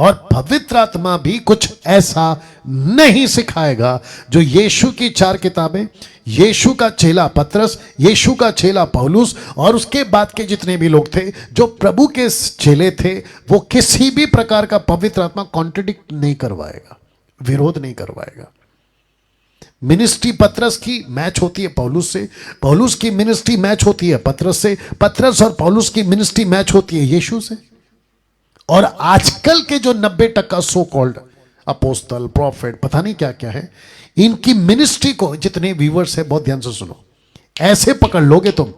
और पवित्र आत्मा भी कुछ ऐसा नहीं सिखाएगा जो यीशु की 4 किताबें, यीशु का चेला पतरस, यीशु का चेला पौलुस और उसके बाद के जितने भी लोग थे जो प्रभु के चेले थे, वो किसी भी प्रकार का पवित्र आत्मा कॉन्ट्रडिक्ट नहीं करवाएगा, विरोध नहीं करवाएगा। मिनिस्ट्री पतरस की मैच होती है पौलुस से, पौलुस की मिनिस्ट्री मैच होती है पतरस से, पतरस और पौलुस की मिनिस्ट्री मैच होती है यीशु से। और आजकल के जो 90% सो कॉल्ड अपोस्टल, प्रॉफिट, पता नहीं क्या क्या है, इनकी मिनिस्ट्री को, जितने व्यूवर्स है बहुत ध्यान से सुनो, ऐसे पकड़ लोगे तुम।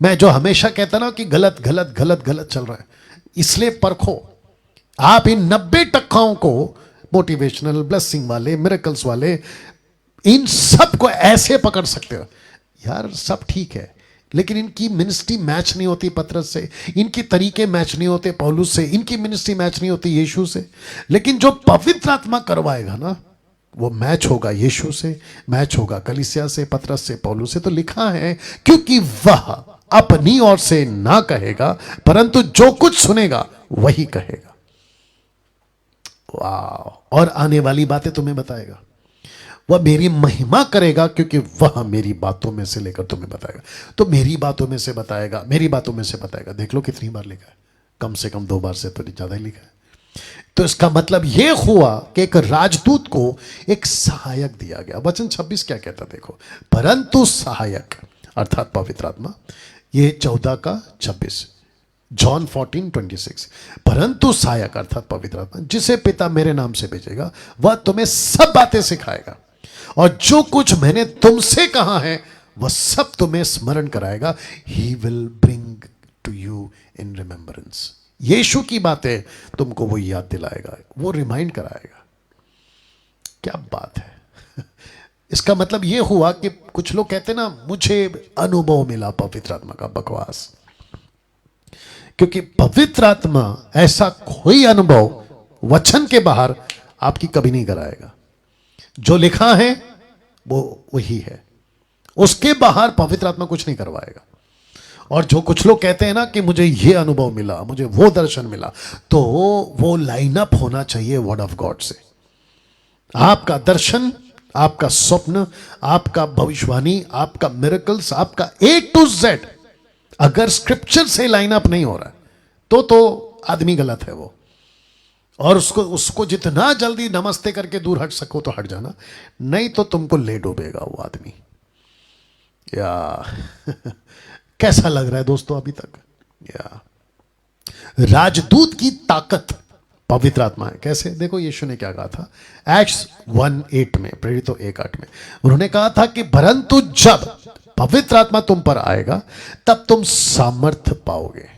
मैं जो हमेशा कहता ना कि गलत गलत गलत गलत चल रहा है, इसलिए परखो। आप इन 90% को, मोटिवेशनल, ब्लेसिंग वाले, मिरेकल्स वाले, इन सब को ऐसे पकड़ सकते हो यार, सब ठीक है, लेकिन इनकी मिनिस्ट्री मैच नहीं होती पतरस से, इनकी तरीके मैच नहीं होते पौलुस से, इनकी मिनिस्ट्री मैच नहीं होती यीशु से। लेकिन जो पवित्र आत्मा करवाएगा ना, वो मैच होगा यीशु से, मैच होगा कलीसिया से, पतरस से, पौलुस से। तो लिखा है, क्योंकि वह अपनी ओर से ना कहेगा, परंतु जो कुछ सुनेगा वही कहेगा। वाह! और आने वाली बातें तुम्हें बताएगा। वह मेरी महिमा करेगा, क्योंकि वह मेरी बातों में से लेकर तुम्हें बताएगा। तो मेरी बातों में से बताएगा, मेरी बातों में से बताएगा, देख लो कितनी बार लिखा है, कम से कम 2 बार से तो ज्यादा ही लिखा है। तो इसका मतलब यह हुआ कि एक राजदूत को एक सहायक दिया गया। वचन 26 क्या कहता देखो, परंतु सहायक अर्थात पवित्र आत्मा, ये 14 का 26, जॉन 14:26, परंतु सहायक अर्थात पवित्र आत्मा जिसे पिता मेरे नाम से भेजेगा, वह तुम्हें सब बातें सिखाएगा और जो कुछ मैंने तुमसे कहा है वह सब तुम्हें स्मरण कराएगा। He will bring to you in remembrance. Yeshu की बातें तुमको वो याद दिलाएगा, वो रिमाइंड कराएगा। क्या बात है! इसका मतलब ये हुआ कि कुछ लोग कहते ना, मुझे अनुभव मिला पवित्र आत्मा का। बकवास! क्योंकि पवित्र आत्मा ऐसा कोई अनुभव वचन के बाहर आपकी कभी नहीं कराएगा। जो लिखा है वो वही है, उसके बाहर पवित्र आत्मा कुछ नहीं करवाएगा। और जो कुछ लोग कहते हैं ना कि मुझे ये अनुभव मिला, मुझे वो दर्शन मिला, तो वो लाइन अप होना चाहिए वर्ड ऑफ गॉड से। आपका दर्शन, आपका स्वप्न, आपका भविष्यवाणी, आपका मिरेकल्स, आपका A to Z अगर स्क्रिप्चर से लाइन अप नहीं हो रहा है तो आदमी गलत है वो। और उसको जितना जल्दी नमस्ते करके दूर हट सको तो हट जाना, नहीं तो तुमको ले डूबेगा वो आदमी। या कैसा लग रहा है दोस्तों अभी तक? या राजदूत की ताकत पवित्र आत्मा है। कैसे? देखो यीशु ने क्या कहा था एक्ट्स 1:8 में, प्रेरितों 1:8 में उन्होंने कहा था कि परंतु जब पवित्र आत्मा तुम पर आएगा तब तुम सामर्थ्य पाओगे।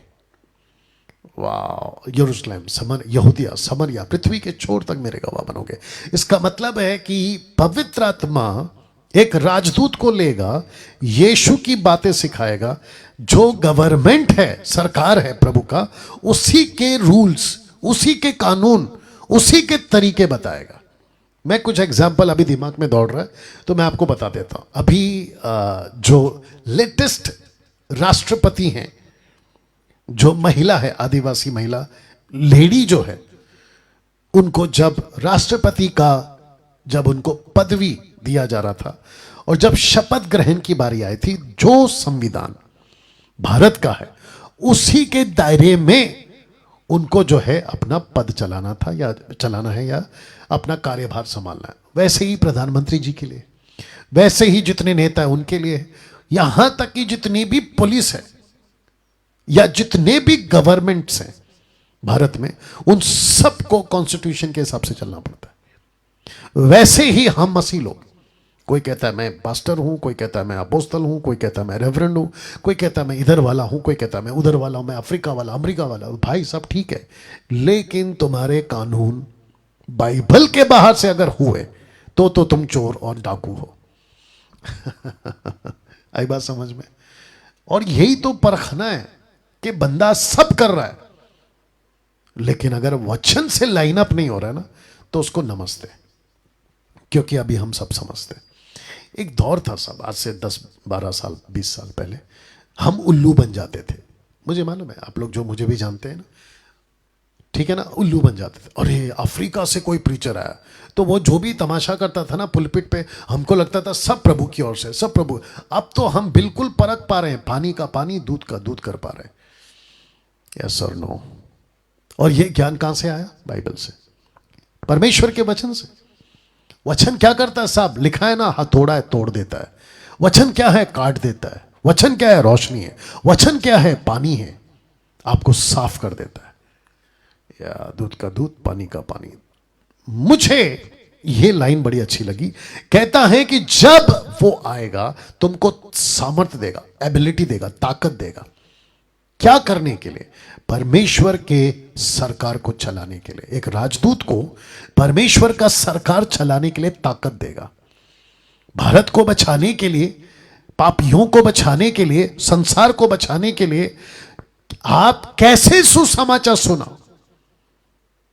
वाह! यरूशलेम, यहूदिया, समरिया, पृथ्वी के छोर तक मेरे गवाह बनोगे। इसका मतलब है कि पवित्र आत्मा एक राजदूत को लेगा, यीशु की बातें सिखाएगा, जो गवर्नमेंट है, सरकार है प्रभु का, उसी के रूल्स, उसी के कानून, उसी के तरीके बताएगा। मैं कुछ एग्जाम्पल अभी दिमाग में दौड़ रहा है तो मैं आपको बता देता हूं। अभी जो लेटेस्ट राष्ट्रपति हैं, जो महिला है, आदिवासी महिला लेडी जो है, उनको जब राष्ट्रपति का, जब उनको पदवी दिया जा रहा था और जब शपथ ग्रहण की बारी आई थी, जो संविधान भारत का है उसी के दायरे में उनको जो है अपना पद चलाना था, या चलाना है, या अपना कार्यभार संभालना है। वैसे ही प्रधानमंत्री जी के लिए, वैसे ही जितने नेता हैं उनके लिए, यहां तक कि जितनी भी पुलिस है या जितने भी गवर्नमेंट्स हैं भारत में, उन सबको कॉन्स्टिट्यूशन के हिसाब से चलना पड़ता है। वैसे ही हम मसीह लोग, कोई कहता है मैं पास्टर हूं, कोई कहता है मैं अपोस्तल हूं, कोई कहता है मैं रेवरेंड हूं, कोई कहता है मैं इधर वाला हूं, कोई कहता है मैं उधर वाला हूं, मैं अफ्रीका वाला, अमेरिका वाला। भाई सब ठीक है, लेकिन तुम्हारे कानून बाइबल के बाहर से अगर हुए तो तुम चोर और डाकू हो। आई बात समझ में? और यही तो परखना है कि बंदा सब कर रहा है, लेकिन अगर वचन से लाइन अप नहीं हो रहा है ना, तो उसको नमस्ते, क्योंकि अभी हम सब समझते हैं। एक दौर था सब, आज से 10-12 साल, 20 साल पहले, हम उल्लू बन जाते थे। मुझे मालूम है, आप लोग जो मुझे भी जानते हैं ना, ठीक है ना, उल्लू बन जाते थे। अरे अफ्रीका से कोई प्रीचर आया, तो वो जो भी तमाशा करता था ना पुलपिट पे, हमको लगता था सब प्रभु की ओर से, सब प्रभु। अब तो हम बिल्कुल परख पा रहे हैं, पानी का पानी, दूध का दूध कर पा रहे हैं। यस और नो। और ये ज्ञान कहां से आया? बाइबल से, परमेश्वर के वचन से। वचन क्या करता है साहब? लिखा है ना, हथौड़ा है तोड़ देता है। वचन क्या है? काट देता है। वचन क्या है? रोशनी है। वचन क्या है? पानी है, आपको साफ कर देता है। या दूध का दूध, पानी का पानी। मुझे ये लाइन बड़ी अच्छी लगी। कहता है कि जब वो आएगा तुमको सामर्थ्य देगा, एबिलिटी देगा, ताकत देगा। क्या करने के लिए? परमेश्वर के सरकार को चलाने के लिए। एक राजदूत को परमेश्वर का सरकार चलाने के लिए ताकत देगा। भारत को बचाने के लिए, पापियों को बचाने के लिए, संसार को बचाने के लिए आप कैसे सुसमाचार सुनाओ,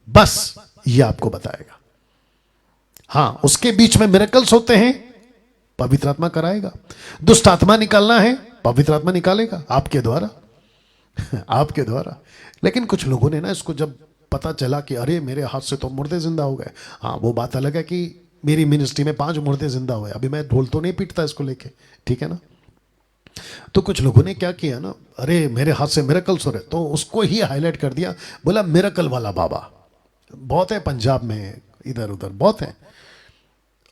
बस ये आपको बताएगा। हां, उसके बीच में मिरेकल्स होते हैं, पवित्र आत्मा कराएगा। दुष्ट आत्मा निकालना है, पवित्र आत्मा निकालेगा आपके द्वारा आपके द्वारा। लेकिन कुछ लोगों ने ना इसको जब पता चला कि अरे मेरे हाथ से तो मुर्दे जिंदा हो गए। हाँ, वो बात अलग है कि मेरी मिनिस्ट्री में 5 मुर्दे जिंदा हुए। अभी मैं ढोल तो नहीं पीटता इसको लेके, ठीक है ना। तो कुछ लोगों ने क्या किया ना, अरे मेरे हाथ से मिरेकल्स हो रहे, तो उसको ही हाईलाइट कर दिया, बोला मिरेकल वाला बाबा। बहुत है पंजाब में, इधर उधर बहुत है,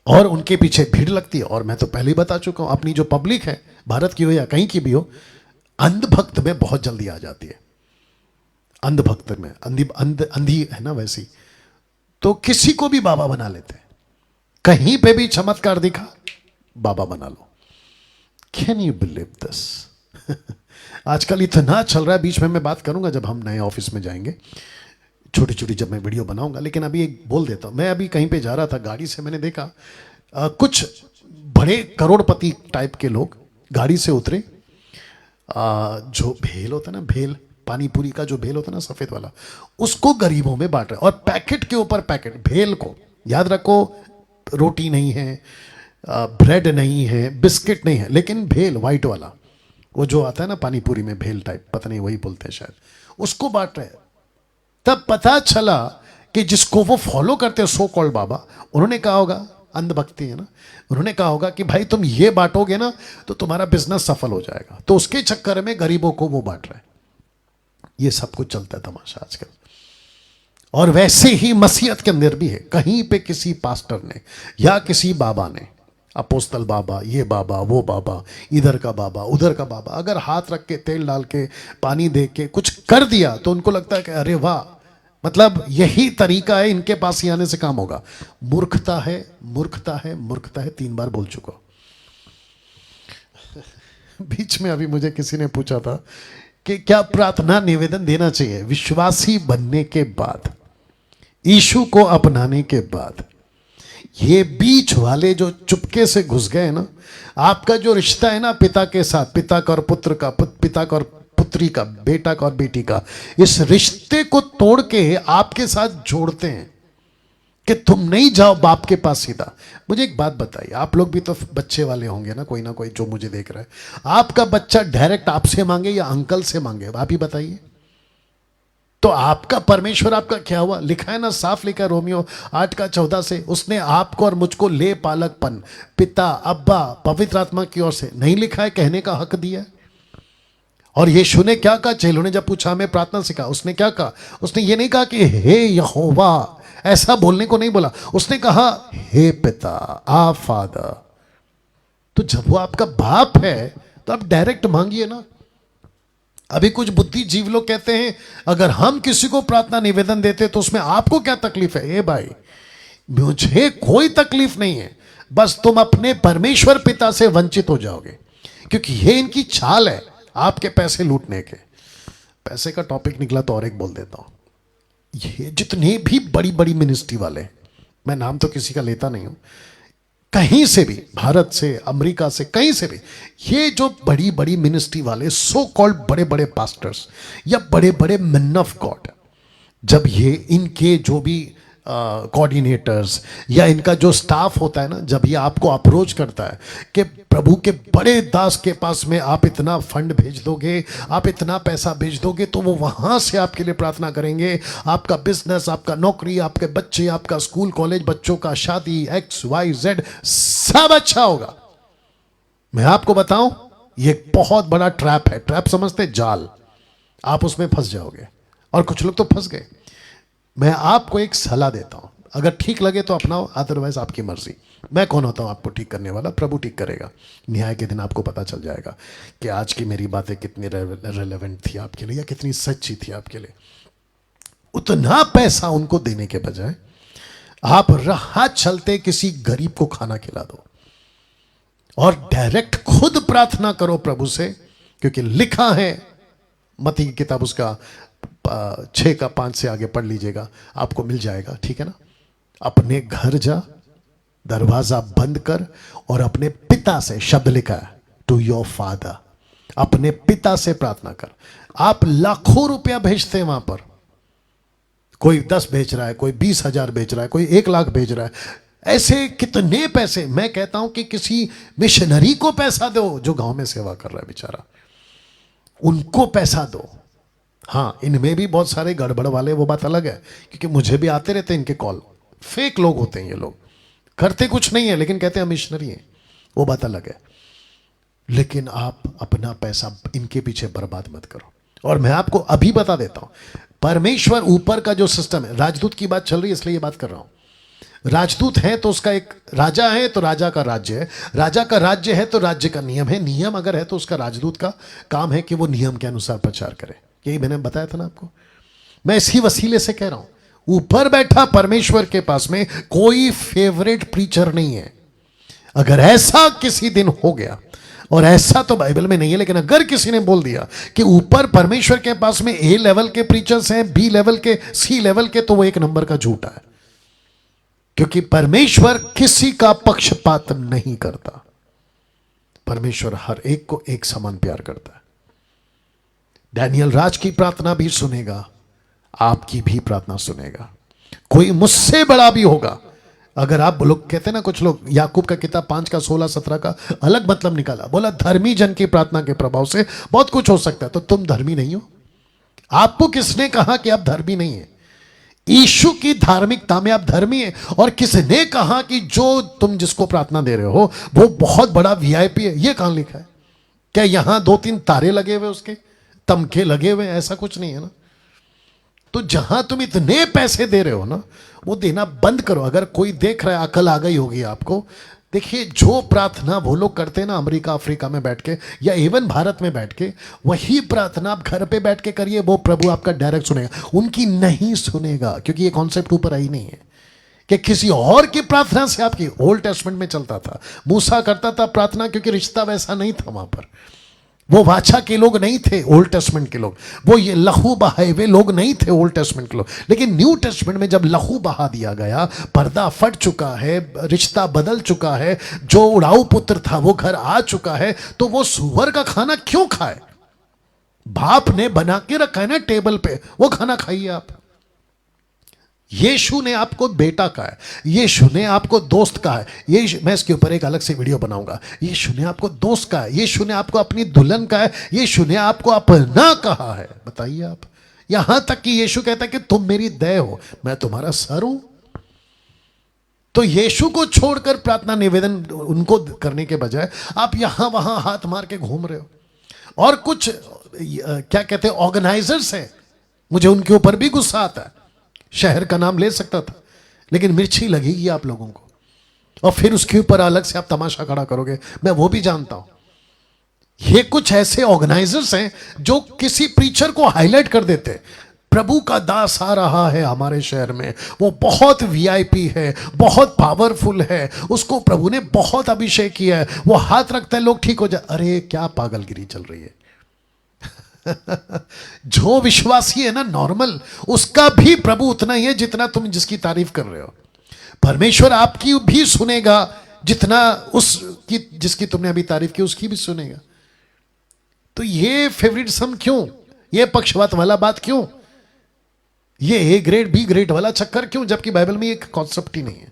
और उनके पीछे भीड़ लगती है। और मैं तो पहले ही बता चुका हूं, अपनी जो पब्लिक है, भारत की हो या कहीं की भी हो, अंधभक्त में बहुत जल्दी आ जाती है। अंधभक्त में अंधी है ना वैसी, तो किसी को भी बाबा बना लेते हैं। कहीं पे भी चमत्कार दिखा, बाबा बना लो। Can you believe this? आजकल इतना चल रहा है। बीच में मैं बात करूंगा जब हम नए ऑफिस में जाएंगे, छोटी छोटी जब मैं वीडियो बनाऊंगा। लेकिन अभी एक बोल देता हूं, मैं अभी कहीं पे जा रहा था गाड़ी से, मैंने देखा कुछ बड़े करोड़पति टाइप के लोग गाड़ी से उतरे। जो भेल होता है ना, भेल, पानी पूरी का जो भेल होता है ना सफेद वाला, उसको गरीबों में बांट रहे। और पैकेट के ऊपर पैकेट भेल को, याद रखो, रोटी नहीं है, ब्रेड नहीं है, बिस्किट नहीं है, लेकिन भेल व्हाइट वाला, वो जो आता है ना पानी पूरी में भेल टाइप, पता नहीं वही बोलते हैं शायद, उसको बांट रहे। तब पता चला कि जिसको वो फॉलो करते हैं, सो कॉल्ड बाबा, उन्होंने कहा होगा, अंधभक्ति है ना, उन्होंने कहा होगा कि भाई तुम ये बांटोगे ना तो तुम्हारा बिजनेस सफल हो जाएगा। तो उसके चक्कर में गरीबों को वो बांट रहे हैं। ये सब कुछ चलता है तमाशा आजकल। और वैसे ही मसीहत के अंदर भी है। कहीं पे किसी पास्टर ने या किसी बाबा ने, अपोस्तल बाबा, ये बाबा, वो बाबा, इधर का बाबा, उधर का बाबा, अगर हाथ रख के, तेल डाल के, पानी दे के कुछ कर दिया तो उनको लगता है कि अरे वाह, मतलब यही तरीका है, इनके पास ही आने से काम होगा। मूर्खता है, मूर्खता है, मूर्खता है। 3 बार बोल चुका। बीच में अभी मुझे किसी ने पूछा था कि क्या प्रार्थना निवेदन देना चाहिए विश्वासी बनने के बाद, यीशु को अपनाने के बाद। ये बीच वाले जो चुपके से घुस गए ना, आपका जो रिश्ता है ना पिता के साथ, पिता का और पुत्र का, पिता का और पुत्री का, बेटा का और बेटी का, इस रिश्ते को तोड़ के आपके साथ जोड़ते हैं कि तुम नहीं जाओ बाप के पास सीधा। मुझे एक बात बताइए, आप लोग भी तो बच्चे वाले होंगे ना कोई जो मुझे देख रहा है। आपका बच्चा डायरेक्ट आपसे मांगे या अंकल से मांगे, आप ही बताइए। तो आपका परमेश्वर आपका क्या हुआ? लिखा है ना, साफ लिखा है रोमियो 8:14 से, उसने आपको और मुझको ले पालकपन, पिता, अब्बा, पवित्र आत्मा की ओर से, नहीं लिखा है कहने का हक दिया। और यीशु ने क्या कहा? चेलों ने जब पूछा हमें प्रार्थना सिखा, उसने क्या कहा? उसने ये नहीं कहा कि हे यहोवा, ऐसा बोलने को नहीं बोला। उसने कहा हे पिता, आ फादर। तो जब वो आपका बाप है तो आप डायरेक्ट मांगिए ना। अभी कुछ बुद्धिजीवी लोग कहते हैं अगर हम किसी को प्रार्थना निवेदन देते तो उसमें आपको क्या तकलीफ है? ए भाई, मुझे कोई तकलीफ नहीं है, बस तुम अपने परमेश्वर पिता से वंचित हो जाओगे, क्योंकि ये इनकी चाल है आपके पैसे लूटने के। पैसे का टॉपिक निकला तो और एक बोल देता हूं। ये जितने भी बड़ी बड़ी मिनिस्ट्री वाले, मैं नाम तो किसी का लेता नहीं हूं, कहीं से भी, भारत से, अमेरिका से, कहीं से भी, ये जो बड़ी बड़ी मिनिस्ट्री वाले, सो कॉल्ड बड़े बड़े पास्टर्स या बड़े बड़े मैन ऑफ गॉड, जब ये इनके जो भी कोऑर्डिनेटर्स या इनका जो स्टाफ होता है ना, जब ये आपको अप्रोच करता है कि प्रभु के बड़े दास के पास में आप इतना फंड भेज दोगे, आप इतना पैसा भेज दोगे, तो वो वहाँ से आपके लिए प्रार्थना करेंगे, आपका बिजनेस, आपका नौकरी, आपके बच्चे, आपका स्कूल कॉलेज, बच्चों का शादी, XYZ सब अच्छा होगा। मैं आपको बताऊं, ये एक बहुत बड़ा ट्रैप है। ट्रैप समझते, जाल, आप उसमें फंस जाओगे। और कुछ लोग तो फंस गए। मैं आपको एक सलाह देता हूं, अगर ठीक लगे तो अपनाओ, अदरवाइज आपकी मर्जी। मैं कौन होता हूं आपको ठीक करने वाला? प्रभु ठीक करेगा। न्याय के दिन आपको पता चल जाएगा कि आज की मेरी बातें कितनी रेलेवेंट थी आपके लिए या कितनी सच्ची थी आपके लिए। उतना पैसा उनको देने के बजाय आप राह चलते किसी गरीब को खाना खिला दो और डायरेक्ट खुद प्रार्थना करो प्रभु से, क्योंकि लिखा है, मत्ती की किताब उसका 6:5 से आगे पढ़ लीजिएगा, आपको मिल जाएगा, ठीक है ना। अपने घर जा, दरवाजा बंद कर और अपने पिता से, शब्द लिखा है टू योर फादर, अपने पिता से प्रार्थना कर। आप लाखों रुपया भेजते हैं वहां पर, कोई 10 भेज रहा है, कोई 20,000 भेज रहा है, कोई 1 लाख भेज रहा है, ऐसे कितने पैसे। मैं कहता हूं कि किसी मिशनरी को पैसा दो जो गांव में सेवा कर रहा है बेचारा, उनको पैसा दो। हाँ, इनमें भी बहुत सारे गड़बड़ वाले, वो बात अलग है, क्योंकि मुझे भी आते रहते हैं इनके कॉल। फेक लोग होते हैं ये लोग, करते कुछ नहीं है लेकिन कहते हैं मिशनरी है, वो बात अलग है। लेकिन आप अपना पैसा इनके पीछे बर्बाद मत करो। और मैं आपको अभी बता देता हूं, परमेश्वर ऊपर का जो सिस्टम है, राजदूत की बात चल रही है इसलिए ये बात कर रहा हूं। राजदूत है तो उसका एक राजा है, तो राजा का राज्य है, राजा का राज्य है तो राज्य का नियम है, नियम अगर है तो उसका राजदूत का काम है कि वो नियम के अनुसार प्रचार करे। यही मैंने बताया था ना आपको। मैं इसी वसीले से कह रहा हूं, ऊपर बैठा परमेश्वर के पास में कोई फेवरेट प्रीचर नहीं है। अगर ऐसा किसी दिन हो गया, और ऐसा तो बाइबल में नहीं है, लेकिन अगर किसी ने बोल दिया कि ऊपर परमेश्वर के पास में A लेवल के प्रीचर्स हैं, B लेवल के, C लेवल के, तो वो एक नंबर का झूठा है। क्योंकि परमेश्वर किसी का पक्षपात नहीं करता। परमेश्वर हर एक को एक समान प्यार करता है। डैनियल राज की प्रार्थना भी सुनेगा, आपकी भी प्रार्थना सुनेगा। कोई मुझसे बड़ा भी होगा। अगर आप लोग कहते हैं ना, कुछ लोग याकूब का किताब 5 का 16-17 का अलग मतलब निकाला, बोला धर्मी जन की प्रार्थना के प्रभाव से बहुत कुछ हो सकता है। तो तुम धर्मी नहीं हो? आपको किसने कहा कि आप धर्मी नहीं है? यीशु की धार्मिकता में आप धर्मी है। और किसने कहा कि जो तुम जिसको प्रार्थना दे रहे हो वो बहुत बड़ा VIP है? ये कहां लिखा है? क्या यहां 2-3 तारे लगे हुए, उसके तमके लगे हुए? ऐसा कुछ नहीं है ना। तो जहां तुम इतने पैसे दे रहे हो ना, वो देना बंद करो। अगर कोई देख रहा है, अकल आ गई होगी आपको। देखिए, जो प्रार्थना वो लोग करते हैं ना अमेरिका अफ्रीका में बैठ के, या इवन भारत में बैठ के, वही प्रार्थना आप घर पे बैठ के करिए, वो प्रभु आपका डायरेक्ट सुनेगा। उनकी नहीं सुनेगा, क्योंकि ये कॉन्सेप्ट ऊपर आई नहीं है कि किसी और की प्रार्थना से आपकी। ओल्ड टेस्टमेंट में चलता था, मूसा करता था प्रार्थना, क्योंकि रिश्ता वैसा नहीं था वहां पर। वो वाचा के लोग नहीं थे ओल्ड टेस्टमेंट के लोग, वो ये लहू बहाए हुए लोग नहीं थे ओल्ड टेस्टमेंट के लोग। लेकिन न्यू टेस्टमेंट में जब लहू बहा दिया गया, पर्दा फट चुका है, रिश्ता बदल चुका है, जो उड़ाऊ पुत्र था वो घर आ चुका है, तो वो सुअर का खाना क्यों खाए? बाप ने बना के रखा है ना टेबल पे, वो खाना खाइए आप। यीशु ने आपको बेटा कहा है, यीशु ने आपको दोस्त कहा है। ये मैं इसके ऊपर एक अलग से वीडियो बनाऊंगा। यीशु ने आपको दोस्त कहा है, यीशु ने आपको अपनी दुल्हन कहा है, यीशु ने आपको अपना कहा है। बताइए आप, यहां तक कि यीशु कहता है कि तुम मेरी दया हो, मैं तुम्हारा सर हूं। तो यीशु को छोड़कर प्रार्थना निवेदन उनको करने के बजाय आप यहां वहां हाथ मार के घूम रहे हो। और कुछ क्या कहते हैं, ऑर्गेनाइजर्स हैं, मुझे उनके ऊपर भी गुस्सा आता है। शहर का नाम ले सकता था, लेकिन मिर्ची लगेगी आप लोगों को, और फिर उसके ऊपर अलग से आप तमाशा खड़ा करोगे, मैं वो भी जानता हूं। ये कुछ ऐसे ऑर्गेनाइजर्स हैं जो किसी प्रीचर को हाईलाइट कर देते, प्रभु का दास आ रहा है हमारे शहर में, वो बहुत VIP है, बहुत पावरफुल है, उसको प्रभु ने बहुत अभिषेक किया है, वो हाथ रखता है लोग ठीक हो जाए। अरे क्या पागलगिरी चल रही है। जो विश्वासी है ना नॉर्मल, उसका भी प्रभु उतना ही है जितना तुम जिसकी तारीफ कर रहे हो। परमेश्वर आपकी भी सुनेगा जितना उसकी जिसकी तुमने अभी तारीफ की उसकी भी सुनेगा। तो ये फेवरिटिज्म क्यों, ये पक्षपात वाला बात क्यों? ये ए ग्रेड बी ग्रेड वाला चक्कर क्यों, जबकि बाइबल में एक कॉन्सेप्ट ही नहीं है।